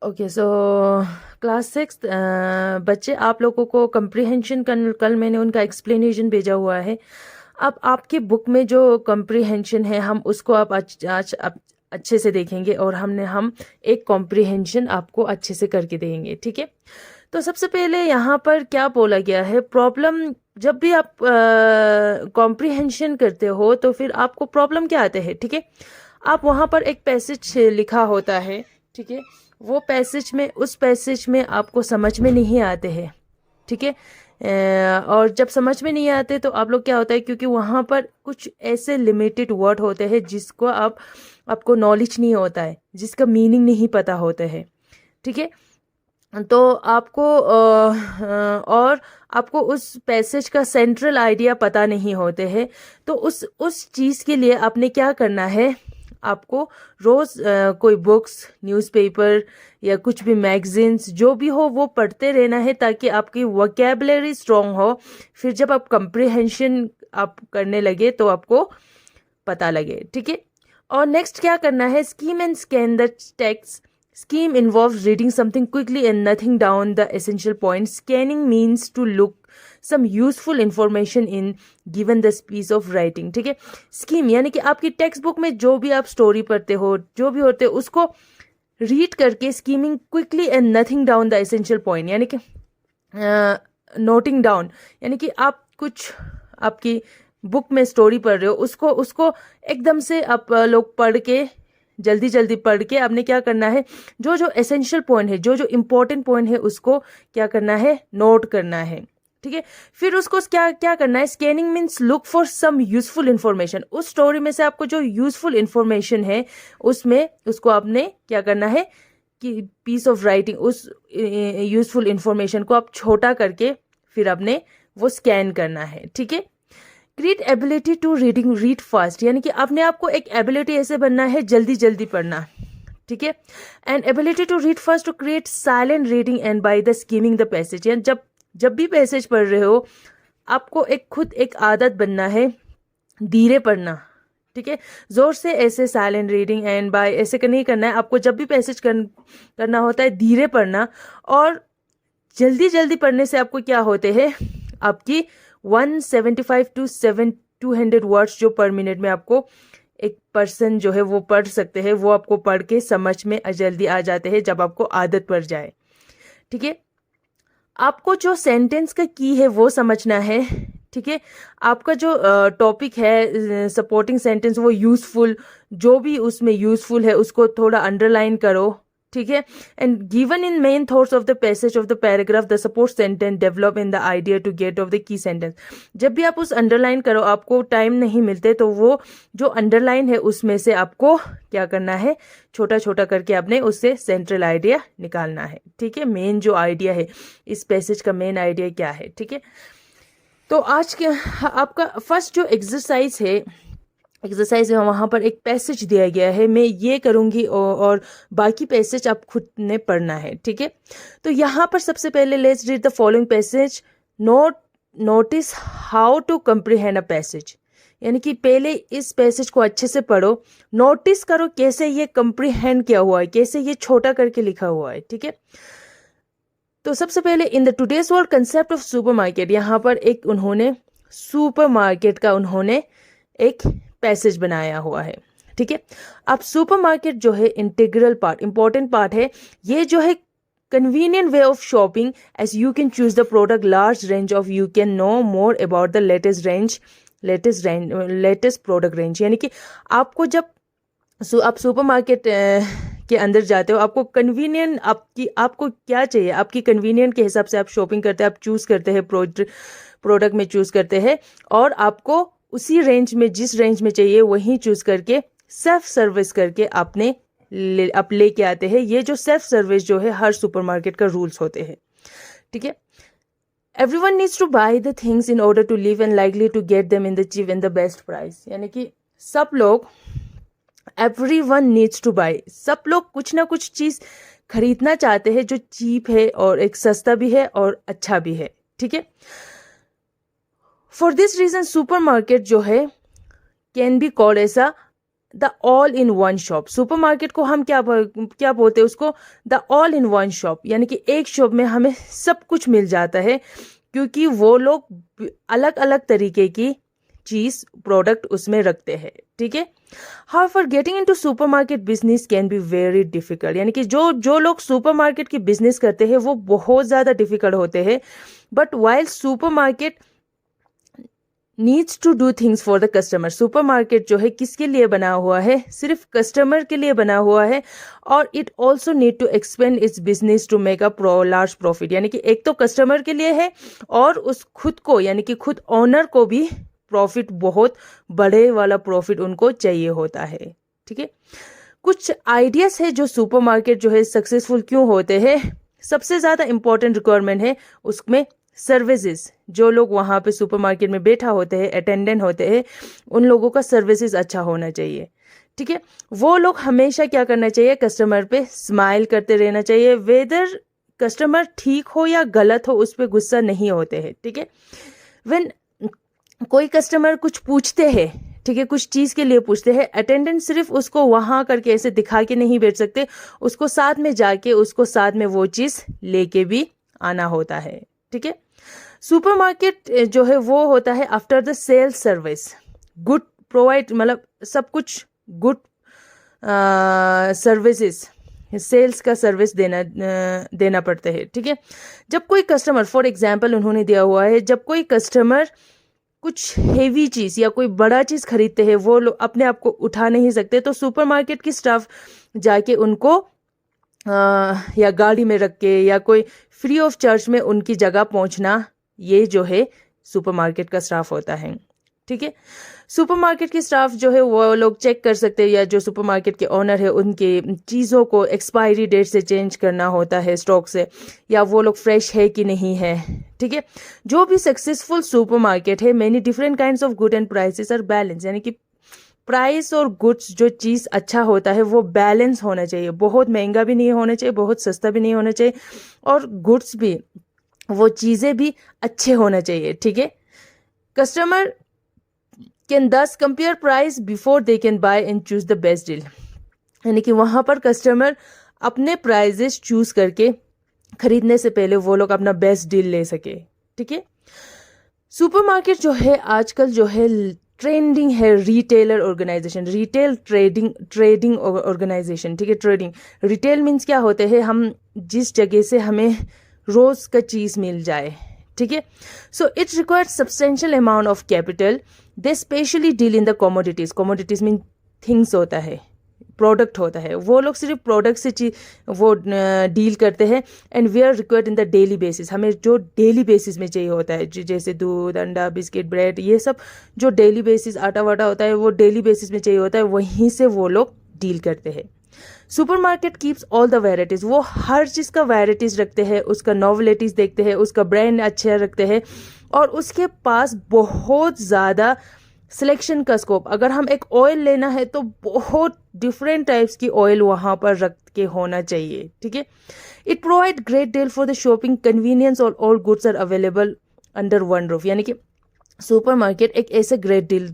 Okay so class 6 बच्चे, आप लोगों को कंप्रीहेंशन कल मैंने उनका एक्सप्लेनेशन भेजा हुआ है। अब आपकी बुक में जो कंप्रीहेंशन है हम उसको आप आज अच्छे से देखेंगे और हम एक कॉम्प्रीहेंशन आपको अच्छे से करके देंगे, ठीक है। तो सबसे पहले यहाँ पर क्या बोला गया है, प्रॉब्लम। जब भी आप कॉम्प्रीहेंशन करते हो तो फिर आपको प्रॉब्लम क्या आते हैं, ठीक है। आप वहाँ पर एक पैसेज लिखा होता है, ठीक है। वो पैसेज में, उस पैसेज में आपको समझ में नहीं आते हैं, ठीक है। और जब समझ में नहीं आते तो आप लोग क्या होता है, क्योंकि वहाँ पर कुछ ऐसे लिमिटेड वर्ड होते हैं जिसको आपको नॉलेज नहीं होता है, जिसका मीनिंग नहीं पता होता है, ठीक है। तो आपको और आपको उस पैसेज का सेंट्रल आइडिया पता नहीं होते हैं। तो उस चीज़ के लिए आपने क्या करना है, आपको रोज़ कोई बुक्स, न्यूज़पेपर या कुछ भी मैगजीन्स जो भी हो वो पढ़ते रहना है, ताकि आपकी वोकैबुलरी स्ट्रॉन्ग हो। फिर जब आप कंप्रिहेंशन आप करने लगे तो आपको पता लगे, ठीक है। और नेक्स्ट क्या करना है, scheme and scan the text. Scheme involves reading something quickly and nothing down the essential points. Scanning means to look some useful information in given the piece of writing, ठीक है। स्कीम यानी कि आपकी text book में जो भी आप story पढ़ते हो, जो भी होते हो, उसको रीड करके skimming quickly and nothing down the essential point, यानी कि नोटिंग डाउन, यानी कि आप कुछ आपकी बुक में स्टोरी पढ़ रहे हो, उसको उसको एकदम से आप लोग पढ़ के, जल्दी जल्दी पढ़ के आपने क्या करना है, जो जो एसेंशियल पॉइंट है, जो जो इम्पोर्टेंट पॉइंट है, उसको क्या करना है, नोट करना है, ठीक है। फिर उसको क्या क्या करना है, scanning means look for some useful information. उस स्टोरी में से आपको जो यूजफुल इन्फॉर्मेशन है उसमें उसको आपने क्या करना है कि पीस ऑफ राइटिंग, उस यूजफुल इन्फॉर्मेशन को आप छोटा करके फिर आपने वो स्कैन करना है, ठीक है। Create ability to read fast, यानी कि अपने आप को एक एबिलिटी ऐसे बनना है, जल्दी जल्दी पढ़ना, ठीक है। And ability to read fast to create silent reading and by the skimming the passage, यानी जब जब भी पैसेज पढ़ रहे हो आपको खुद एक आदत बनना है धीरे पढ़ना, ठीक है। जोर से ऐसे साइलेंट रीडिंग एंड बाय ऐसे नहीं करना है आपको। जब भी पैसेज करना होता है धीरे पढ़ना, और जल्दी जल्दी पढ़ने से आपको क्या होते हैं, आपकी 175 टू 200 वर्ड्स जो पर मिनट में आपको एक पर्सन जो है वो पढ़ सकते हैं, वो आपको पढ़ के समझ में जल्दी आ जाते हैं जब आपको आदत पड़ जाए, ठीक है। आपको जो सेंटेंस का की है वो समझना है, ठीक है। आपका जो टॉपिक है सपोर्टिंग सेंटेंस, वो यूजफुल, जो भी उसमें यूजफुल है उसको थोड़ा अंडरलाइन करो, ठीक है। And given in main thoughts of the passage of the paragraph the support sentence develop in the idea to get of the key sentence. जब भी आप उस अंडरलाइन करो, आपको टाइम नहीं मिलते तो वो जो अंडरलाइन है उसमें से आपको क्या करना है, छोटा छोटा करके आपने उससे सेंट्रल आइडिया निकालना है, ठीक है। मेन जो आइडिया है, इस पैसेज का मेन आइडिया क्या है, ठीक है। तो आज के आपका फर्स्ट जो एक्सरसाइज है वहाँ पर एक पैसेज दिया गया है, मैं ये करूँगी और बाकी पैसेज आप खुद ने पढ़ना है, ठीक है। तो यहाँ पर सबसे पहले let's read the following passage. Notice how to comprehend a passage, यानी कि पहले इस पैसेज को अच्छे से पढ़ो, नोटिस करो कैसे ये कंप्रीहेंड किया हुआ है, कैसे ये छोटा करके लिखा हुआ है, ठीक है। तो सबसे पहले in the today's world concept of supermarket, यहाँ पर एक उन्होंने सुपरमार्केट का उन्होंने एक पैसेज बनाया हुआ है, ठीक है। अब सुपरमार्केट जो है इंटीग्रल पार्ट, इंपॉर्टेंट पार्ट है। ये जो है convenient way of shopping as you can choose the product large range of you can know more about the latest product range, यानी कि आपको जब आप सुपरमार्केट के अंदर जाते हो, आपको कन्वीनियंट, आपको क्या चाहिए, आपकी कन्वीनियंट के हिसाब से आप शॉपिंग करते हैं, आप चूज करते हैं, प्रोडक्ट में चूज करते हैं, और आपको उसी रेंज में, जिस रेंज में चाहिए वही चूज करके सेल्फ सर्विस करके आपने आप लेके आते हैं। ये जो सेल्फ सर्विस जो है हर सुपरमार्केट का रूल्स होते हैं, ठीक है। Everyone needs to buy the things in order to live and likely to get them in the cheap and the best price, यानी कि सब लोग, एवरीवन नीड्स टू बाय, सब लोग कुछ ना कुछ चीज खरीदना चाहते हैं जो चीप है और एक सस्ता भी है और अच्छा भी है, ठीक है। फॉर दिस रीजन सुपरमार्केट जो है can be called as a the all in one shop. Supermarket को हम क्या बोलते हैं उसको, the all in one shop, यानी कि एक शॉप में हमें सब कुछ मिल जाता है, क्योंकि वो लोग अलग अलग तरीके की चीज प्रोडक्ट उसमें रखते हैं, ठीक है। However, getting into supermarket business can be very difficult, यानी कि जो लोग सुपरमार्केट की बिजनेस करते हैं वो बहुत ज़्यादा डिफिकल्ट होते हैं। But while supermarket needs to do things for the customer, supermarket जो है किसके लिए बना हुआ है, सिर्फ कस्टमर के लिए बना हुआ है। और it also need to expand its business to make a large profit, यानी कि एक तो कस्टमर के लिए है और उस खुद को, यानी कि खुद ओनर को भी प्रॉफिट, बहुत बड़े वाला प्रॉफिट उनको चाहिए होता है, ठीक है। कुछ आइडियाज है जो सुपरमार्केट जो है सक्सेसफुल क्यों होते हैं। सबसे ज़्यादा इंपॉर्टेंट रिक्वायरमेंट है उसमें सर्विसेज। जो लोग वहाँ पे सुपरमार्केट में बैठा होते हैं, अटेंडेंट होते हैं, उन लोगों का सर्विसेज अच्छा होना चाहिए, ठीक है। वो लोग हमेशा क्या करना चाहिए, कस्टमर पे स्माइल करते रहना चाहिए। वेदर कस्टमर ठीक हो या गलत हो, उस पर गुस्सा नहीं होते हैं, ठीक है। व्हेन कोई कस्टमर कुछ पूछते हैं, ठीक है, कुछ चीज़ के लिए पूछते हैं, अटेंडेंट सिर्फ उसको वहाँ करके ऐसे दिखा के नहीं बैठ सकते, उसको साथ में जाके उसको साथ में वो चीज़ लेके भी आना होता है, ठीक है। सुपरमार्केट जो है वो होता है after the sale service, good provide, मतलब सब कुछ गुड सर्विसेज, सेल्स का सर्विस देना पड़ता है, ठीक है। जब कोई कस्टमर, फॉर एग्जांपल उन्होंने दिया हुआ है, जब कोई कस्टमर कुछ हेवी चीज़ या कोई बड़ा चीज़ खरीदते हैं, वो लोग अपने आप को उठा नहीं सकते, तो सुपरमार्केट की स्टाफ जाके उनको या गाड़ी में रख के या कोई फ्री ऑफ चार्ज में उनकी जगह पहुंचना, ये जो है सुपरमार्केट का स्टाफ होता है, ठीक है। सुपरमार्केट के स्टाफ जो है वो लोग चेक कर सकते हैं, या जो सुपरमार्केट के ओनर है उनके चीज़ों को एक्सपायरी डेट से चेंज करना होता है, स्टॉक से, या वो लोग फ्रेश है कि नहीं है, ठीक है। जो भी सक्सेसफुल सुपरमार्केट है, many different kinds of good and prices are balance, यानी कि प्राइस और गुड्स, जो चीज़ अच्छा होता है वो बैलेंस होना चाहिए, बहुत महंगा भी नहीं होना चाहिए, बहुत सस्ता भी नहीं होना चाहिए, और गुड्स भी, वो चीज़ें भी अच्छे होना चाहिए, ठीक है। कस्टमर कैन दस compare price before they can buy and choose the best deal, यानी कि वहाँ पर कस्टमर अपने प्राइजेस चूज करके खरीदने से पहले वो लोग अपना बेस्ट डील ले सके, ठीक है। सुपरमार्केट जो है आजकल जो है ट्रेंडिंग है, retailer organisation, retail trading organisation, ठीक है। ट्रेडिंग, रिटेल मीन्स क्या होते हैं, हम जिस जगह से हमें रोज का चीज़ मिल जाए, ठीक है। So it requires substantial amount of capital, they specially deal in the commodities, commodities mean things होता है, प्रोडक्ट होता है, वो लोग सिर्फ प्रोडक्ट से वो डील करते हैं। And we are required in the daily basis, हमें जो डेली बेसिस में चाहिए होता है, जैसे दूध, अंडा, बिस्किट, ब्रेड, ये सब जो डेली बेसिस, आटा वाटा होता है, वो डेली बेसिस में चाहिए होता है, वहीं से वो लोग डील करते हैं। Supermarket keeps all the varieties, वो हर चीज़ का वैराइटीज़ रखते हैं, उसका नॉवेलिटीज़ देखते हैं, उसका ब्रांड अच्छा रखते हैं, और उसके पास बहुत ज़्यादा सिलेक्शन का स्कोप। अगर हम एक ऑयल लेना है तो बहुत डिफरेंट टाइप्स की ऑयल वहाँ पर रख के होना चाहिए, ठीक है। It provide great deal for the shopping convenience और all goods are available under one roof, यानी कि सुपरमार्केट एक ऐसे ग्रेट डील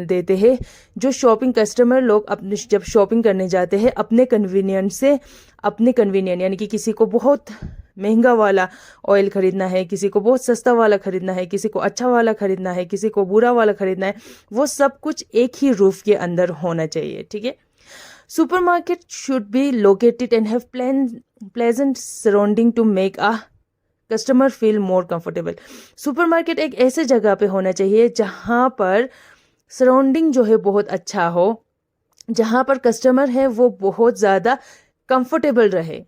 देते हैं जो शॉपिंग कस्टमर लोग अपने जब शॉपिंग करने जाते हैं अपने कन्वीनियंट से, अपने कन्वीनियंट, यानी कि किसी को बहुत महंगा वाला ऑयल खरीदना है, किसी को बहुत सस्ता वाला खरीदना है, किसी को अच्छा वाला खरीदना है, किसी को बुरा वाला खरीदना है, वो सब कुछ एक ही रूफ के अंदर होना चाहिए, ठीक है। Supermarket should be located and have pleasant surrounding to make a customer feel more comfortable. Supermarket एक ऐसे जगह पे होना चाहिए जहाँ पर सराउंडिंग जो है बहुत अच्छा हो, जहाँ पर कस्टमर है वो बहुत ज़्यादा कंफर्टेबल रहे।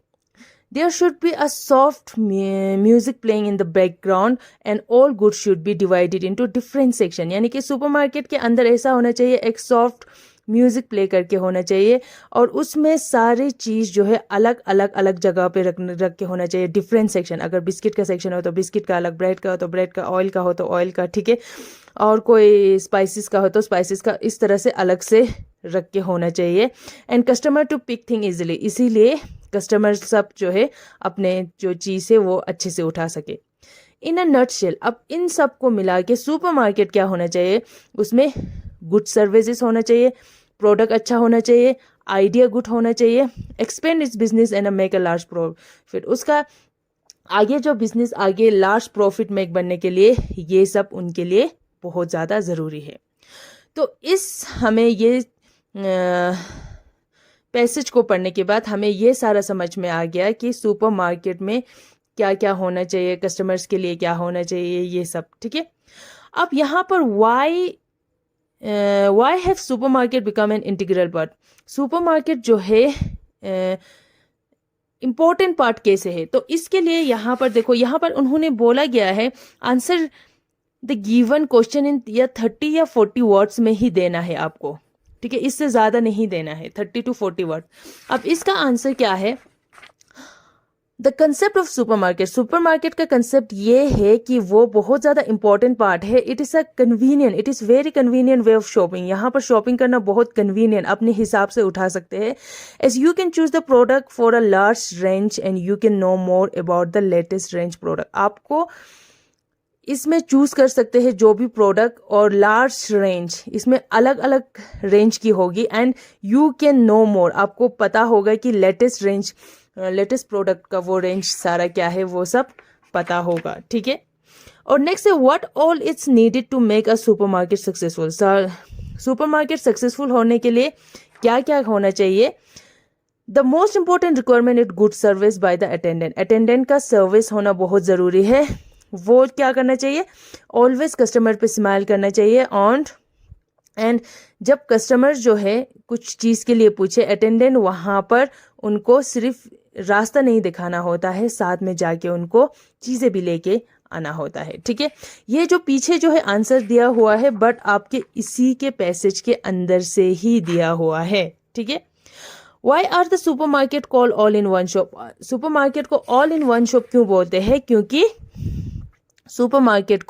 There should be a soft music playing in the background and all goods should be divided into different section, यानी कि सुपरमार्केट के अंदर ऐसा होना चाहिए, एक सॉफ्ट म्यूजिक प्ले करके होना चाहिए, और उसमें सारी चीज़ जो है अलग अलग अलग जगह पे रख के होना चाहिए, डिफरेंट सेक्शन। अगर बिस्किट का सेक्शन हो तो बिस्किट का अलग, ब्रेड का हो तो ब्रेड का, ऑयल का हो तो ऑयल का, ठीक है, और कोई स्पाइसेस का हो तो स्पाइसेस का, इस तरह से अलग से रख के होना चाहिए। And customer to pick thing easily, इसीलिए कस्टमर सब जो है अपने जो चीज़ है वो अच्छे से उठा सके। इन अ नटशेल, अब इन सब को मिला के सुपरमार्केट क्या होना चाहिए, उसमें गुड सर्विसेज होना चाहिए, प्रोडक्ट अच्छा होना चाहिए, आइडिया गुड होना चाहिए, expand its business and make a large profit. उसका आगे जो बिजनेस आगे लार्ज प्रॉफिट मेक बनने के लिए ये सब उनके लिए बहुत ज़्यादा ज़रूरी है। तो इस हमें ये पैसेज को पढ़ने के बाद हमें ये सारा समझ में आ गया कि सुपरमार्केट में क्या क्या होना चाहिए, कस्टमर्स के लिए क्या होना चाहिए, ये सब। ठीक है, अब यहाँ पर why have supermarket become an integral part. Supermarket जो है इम्पोर्टेंट पार्ट कैसे है, तो इसके लिए यहाँ पर देखो, यहाँ पर उन्होंने बोला गया है answer the given question in या 30 या 40 वर्ड्स में ही देना है आपको। ठीक है, इससे ज़्यादा नहीं देना है, 30 to 40 वर्ड। अब इसका आंसर क्या है, the concept of supermarket. Supermarket का कंसेप्ट ये है कि वो बहुत ज़्यादा इंपॉर्टेंट पार्ट है। It is a convenient, it is very convenient way of shopping. यहाँ पर शॉपिंग करना बहुत कन्वीनियंट, अपने हिसाब से उठा सकते हैं। As you can choose the product for a large range and you can know more about the latest range product. आपको इसमें चूज कर सकते हैं जो भी प्रोडक्ट, और लार्ज रेंज, इसमें अलग अलग रेंज की होगी। एंड यू कैन नो मोर, आपको पता होगा कि लेटेस्ट प्रोडक्ट का वो रेंज सारा क्या है, वो सब पता होगा। ठीक है, और नेक्स्ट है what all it's needed to make a supermarket successful. Supermarket successful होने के लिए क्या क्या होना चाहिए। The most important requirement is good service by the attendant. Attendant का सर्विस होना बहुत ज़रूरी है। वो क्या करना चाहिए, ऑलवेज कस्टमर पे स्माइल करना चाहिए। एंड जब कस्टमर जो है कुछ चीज़ के लिए पूछे, अटेंडेंट वहाँ पर उनको सिर्फ रास्ता नहीं दिखाना होता है, साथ में जाके उनको चीज़ें भी लेके आना होता है। ठीक है, ये जो पीछे जो है आंसर दिया हुआ है, बट आपके इसी के पैसेज के अंदर से ही दिया हुआ है। ठीक है, why are the supermarket call all in one shop. Supermarket को ऑल इन वन शॉप क्यों बोलते हैं, क्योंकि सुपरमार्केट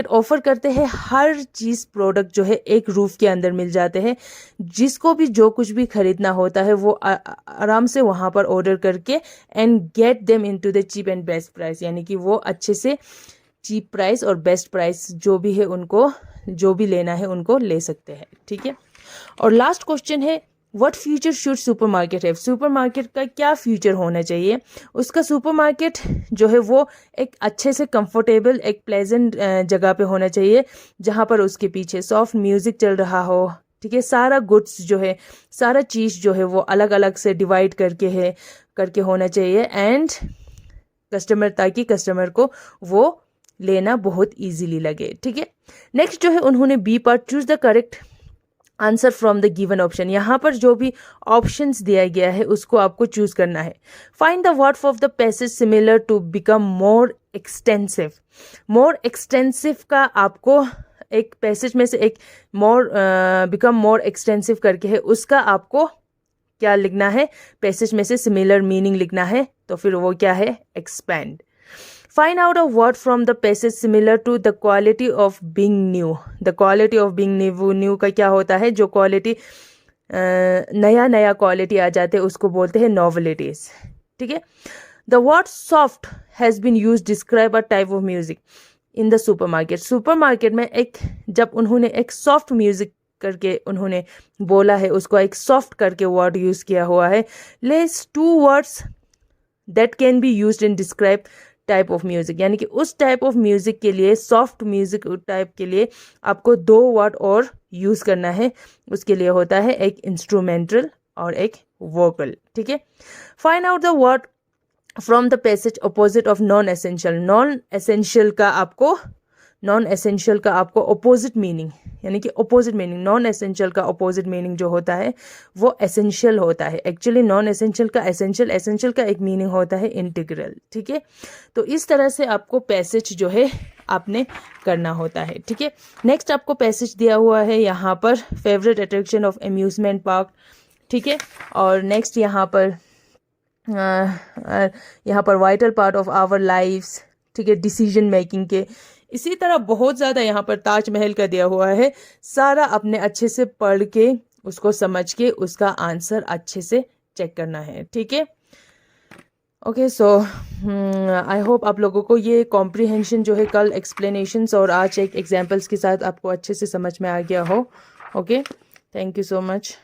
ऑफर करते हैं हर चीज़, प्रोडक्ट जो है एक रूफ के अंदर मिल जाते हैं। जिसको भी जो कुछ भी खरीदना होता है वो आराम से वहाँ पर ऑर्डर करके and get them into the cheap and best price, यानी कि वो अच्छे से चीप प्राइस और बेस्ट प्राइस जो भी है उनको, जो भी लेना है उनको ले सकते हैं। ठीक है, और लास्ट क्वेश्चन है व्हाट फ्यूचर शुड सुपरमार्केट है। सुपरमार्केट का क्या फ्यूचर होना चाहिए। उसका सुपरमार्केट जो है वो एक अच्छे से कंफर्टेबल, एक प्लेजेंट जगह पे होना चाहिए, जहाँ पर उसके पीछे सॉफ्ट म्यूजिक चल रहा हो। ठीक है, सारा गुड्स जो है, सारा चीज़ जो है वो अलग अलग से डिवाइड करके होना चाहिए। एंड ताकि कस्टमर को वो लेना बहुत ईजीली लगे। ठीक है, नेक्स्ट जो है उन्होंने B part, choose the correct answer from the given option. यहाँ पर जो भी ऑप्शंस दिया गया है उसको आपको चूज करना है। Find the word of the passage similar to become more extensive. More extensive का आपको एक पैसेज में से एक बिकम मोर एक्सटेंसिव करके है, उसका आपको क्या लिखना है, पैसेज में से सिमिलर मीनिंग लिखना है। तो फिर वो क्या है, expand. Find out a word from the passage similar to the quality of being new. The quality of being new का क्या होता है, जो क्वालिटी नया क्वालिटी आ जाते हैं उसको बोलते हैं नॉवेलिटीज। ठीक है, the word soft has been used describe a type of music in the supermarket. Supermarket में जब उन्होंने एक सॉफ्ट म्यूजिक करके उन्होंने बोला है, उसको एक सॉफ्ट करके वर्ड यूज किया हुआ है। List 2 words that can be used in describe type of music, यानी कि उस टाइप ऑफ म्यूजिक के लिए, सॉफ्ट म्यूजिक टाइप के लिए आपको 2 वर्ड और यूज करना है। उसके लिए होता है एक इंस्ट्रूमेंटल और एक वोकल। ठीक है, find out the word from the passage opposite of non essential. Non essential का आपको अपोजिट मीनिंग, यानी कि अपोजिट मीनिंग, नॉन एसेंशियल का अपोजिट मीनिंग जो होता है वो एसेंशियल होता है। एक्चुअली नॉन एसेंशियल का एसेंशियल का एक मीनिंग होता है इंटीग्रल। ठीक है, तो इस तरह से आपको पैसेज जो है आपने करना होता है। ठीक है, नेक्स्ट आपको पैसेज दिया हुआ है यहाँ पर favourite attraction of amusement park. ठीक है, और नेक्स्ट यहाँ पर vital part of our lifes. ठीक है, डिसीजन मेकिंग के इसी तरह बहुत ज़्यादा यहाँ पर ताजमहल का दिया हुआ है। सारा अपने अच्छे से पढ़ के, उसको समझ के, उसका आंसर अच्छे से चेक करना है। ठीक है, ओके, सो आई होप आप लोगों को ये कॉम्प्रिहेंशन जो है कल एक्सप्लेनेशंस और आज एक एग्जाम्पल्स के साथ आपको अच्छे से समझ में आ गया हो। Okay, thank you so much.